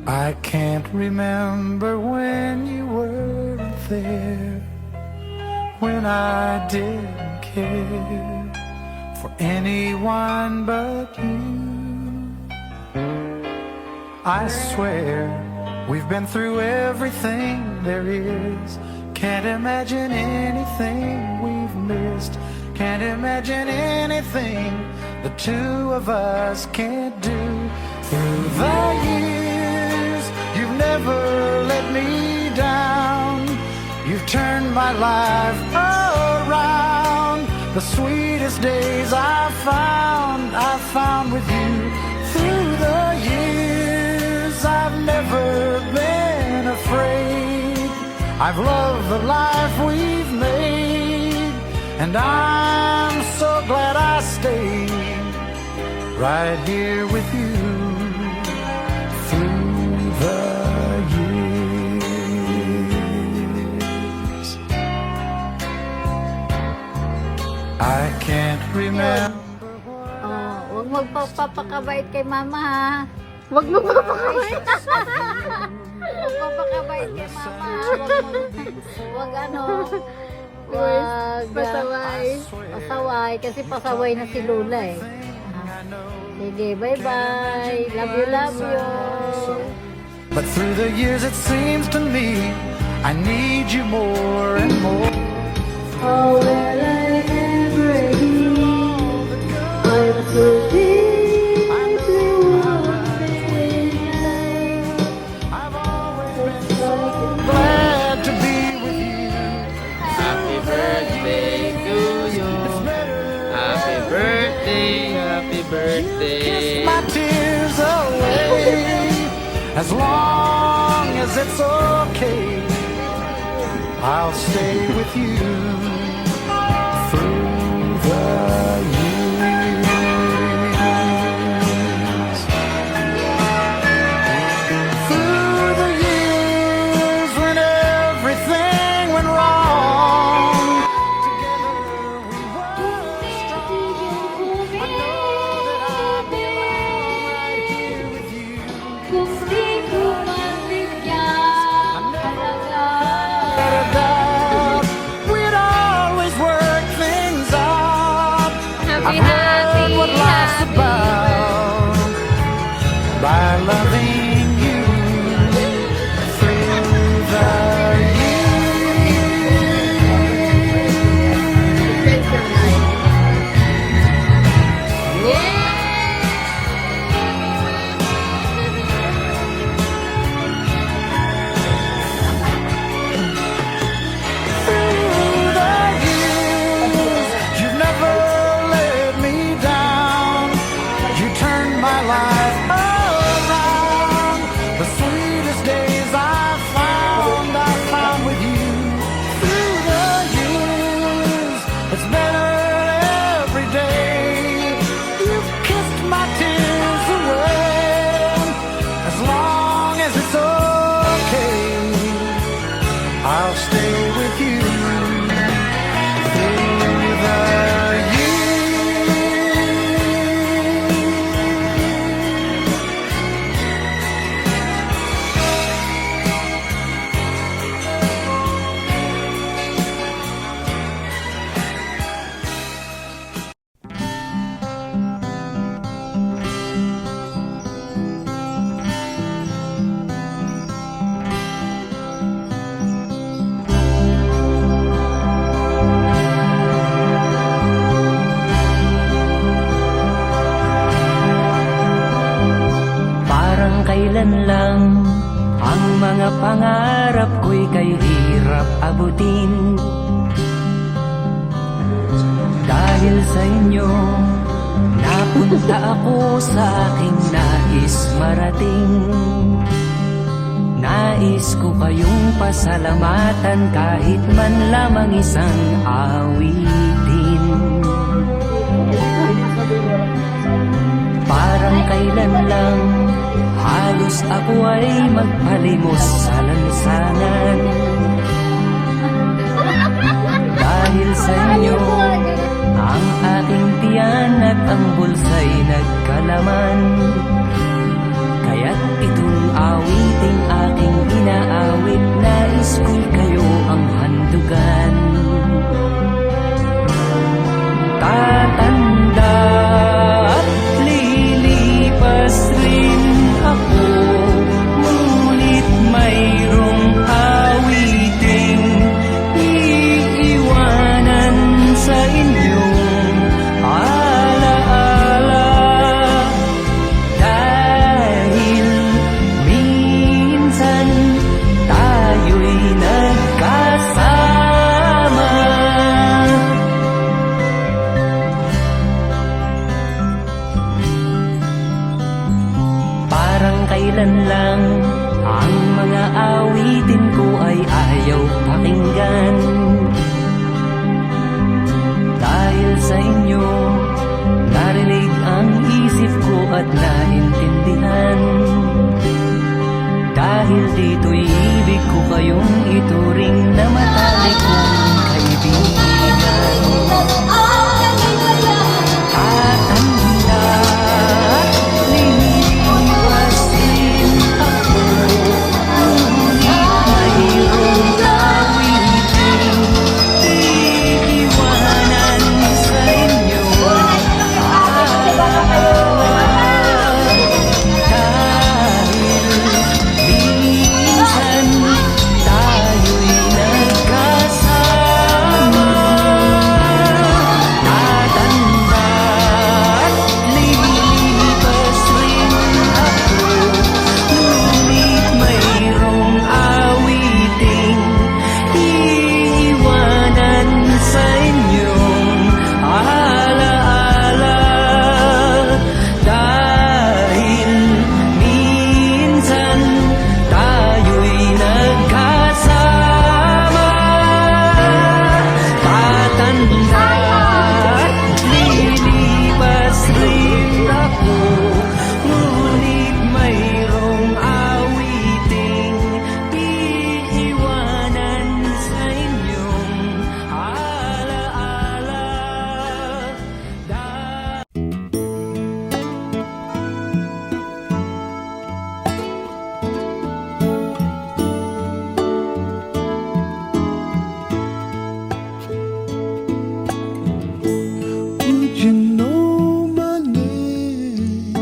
I can't remember when you weren't there, when I didn't care for anyone but you. I swear we've been through everything there is. Can't imagine anything we've missed. Can't imagine anything the two of us can't do. Through the years, you've never let me down. You've turned my life around. The sweetest days I found with you. Through the years, I've never been afraid. I've loved the life we've made, and I'm so glad I stayed right here with you through the years. I can't remember. Huwag magpapakabait kay mama ha. Wag mo papakawin. Huwag magpapakabait kay mama ha. Huwag Wag Pasaway. pasaway. Kasi pasaway na si Lola eh. Sige, bye-bye. Love you, love you. But through the years it seems to me I need you more and more. Oh, will I ever hear? I'm so deep into I've always been so glad to be with you. Happy birthday to you. It's better Happy birthday, happy kiss birthday. my tears away. As long as it's okay, I'll stay with you through the years. Through the years when everything went wrong, together we were strong. I know that I'll be right here with you. Kung di ko mabigyan Without a doubt, we'd always work things out. I've heard what life's about by loving you through the years. You've never let me down. You turned my life around. The sweetest days I found with you through the years. It's better every day. You've kissed my tears away. As long as it's okay, I'll stay with you through the years. Parang kailan lang ang mga pangarap ko'y kay hirap abutin. Dahil sa inyo, napunta ako sa aking nais marating. Nais ko kayong pasalamatan kahit man lamang isang awitin. Parang kailan lang halos ako ay magpalimos sa lansangan. Dahil sa inyo, ang aking tiyan at ang bulsa'y nagkalaman. Kaya't itong awiting aking inaawit, nais ko'y kayo ang handugan. Tatanda at lilipas rin ako, ngunit mayroong awiting iiwanan sa inyong alaala. Dahil minsan tayo'y nagkasama. Parang kailan lang ang mga awitin ko ay ayaw pakinggan. Dahil sa inyo, narinig ang isip ko at naintindihan. Dahil dito'y ibig ko kayong ituring na matalik kong kaibigan. Tatanda at lilipas din ako, ngunit mayroong awiting iiwanan sa inyo. Dahil minsan tayo'y nagkasama. Tatanda at lilipas rin ako, ngunit mayroong awiting iiwanan sa inyong alaala. Dahil minsan tayo'y nagkasama. Tatanda at lilipas rin ako, ngunit mayroong awiting iiwanan sa inyong alaala. Would you know my name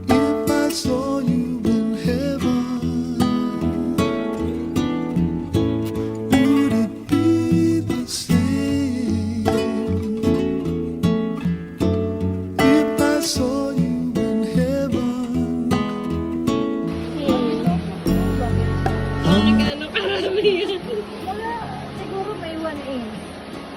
if I saw you in heaven? Would it be the same if I saw you in heaven? Ano karami? Wala, siguro may 1 inch.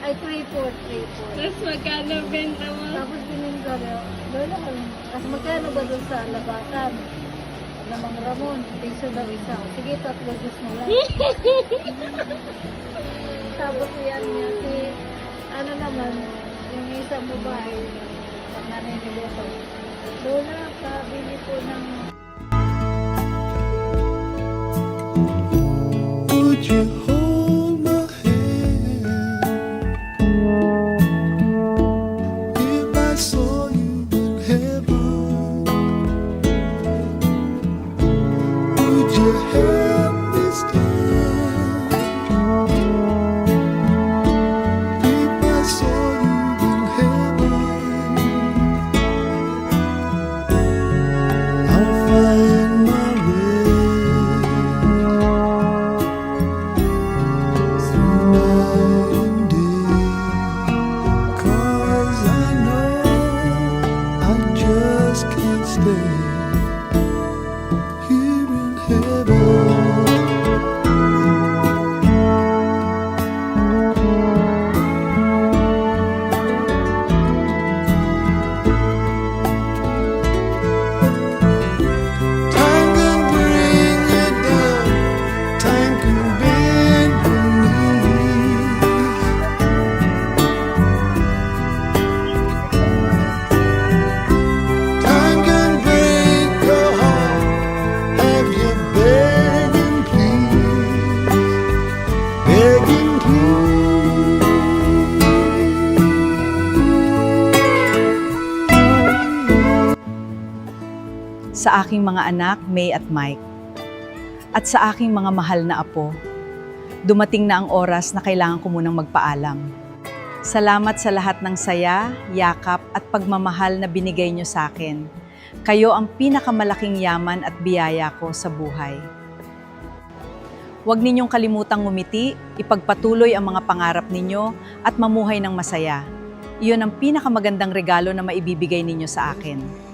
Ay, 3/4, 3/4. Tapos magkano benta mo? Tapos bininta niya, Lola, kasi magkano ba doon sa labasan? Namang Ramon, piso daw isa. Sige, 3 juice mo lang. Tapos yan niya, si, ano naman, yung isang babae, panganay ni Lola. Lola, kabili po ng Would you hold my hand if I saw you in heaven? Would you help me stand if I saw you in heaven? I'll find my way through night and day, 'cause I know I just can't stay here in heaven. sa aking mga anak, May at Mike, at sa aking mga mahal na apo. Dumating na ang oras na kailangan ko munang magpaalam. Salamat sa lahat ng saya, yakap at pagmamahal na binigay niyo sa akin. Kayo ang pinakamalaking yaman at biyaya ko sa buhay. Huwag ninyong kalimutang ngumiti, ipagpatuloy ang mga pangarap ninyo at mamuhay ng masaya. Iyon ang pinakamagandang regalo na maibibigay ninyo sa akin.